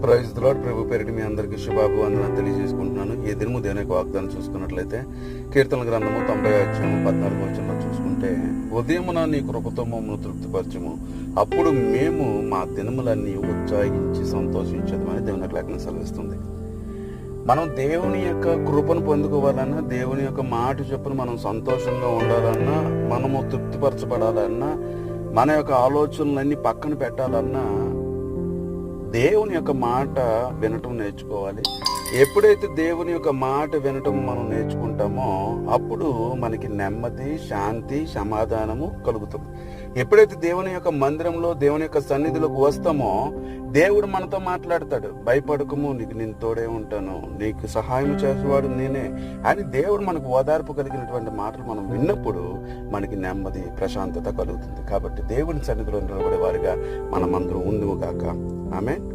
Praise the lord. ప్రభు పేరిట మీ అందరికీ శుభాభివందనాలు తెలియజేసుకుంటున్నాను. ఈ దినము దేవుని యొక్క వాగ్దానం చూసుకున్నట్లయితే కీర్తన గ్రంథము 90:14 చూసుకుంటే, ఉదయమున నీ కృపతో మమ్మల్ని తృప్తిపరచుము, అప్పుడు మేము మా దినములన్నీ ఉత్సాహించి సంతోషించదమని దేవుని యొక్క లేఖనం సెలవిస్తుంది. మనం దేవుని యొక్క కృపను పొందుకోవాలన్నా, దేవుని యొక్క మాట చొప్పున మనం సంతోషంగా ఉండాలన్నా, మనము తృప్తిపరచబడాలన్నా, మన యొక్క ఆలోచనలన్నీ పక్కన పెట్టాలన్నా దేవుని యొక్క మాట వినటం నేర్చుకోవాలి. ఎప్పుడైతే దేవుని యొక్క మాట వినటం మనం నేర్చుకుంటామో అప్పుడు మనకి నెమ్మది, శాంతి, సమాధానము కలుగుతుంది. ఎప్పుడైతే దేవుని యొక్క మందిరంలో, దేవుని యొక్క సన్నిధిలోకి వస్తామో దేవుడు మనతో మాట్లాడతాడు. భయపడకము, నీకు నేను తోడే ఉంటాను, నీకు సహాయం చేసేవాడు నేనే అని దేవుడు మనకు ఓదార్పు కలిగినటువంటి మాటలు మనం విన్నప్పుడు మనకి నెమ్మది, ప్రశాంతత కలుగుతుంది. కాబట్టి దేవుని సన్నిధిలో నిలబడే వారిగా మనమందరం ఉందుము గాక. ఆమేన్.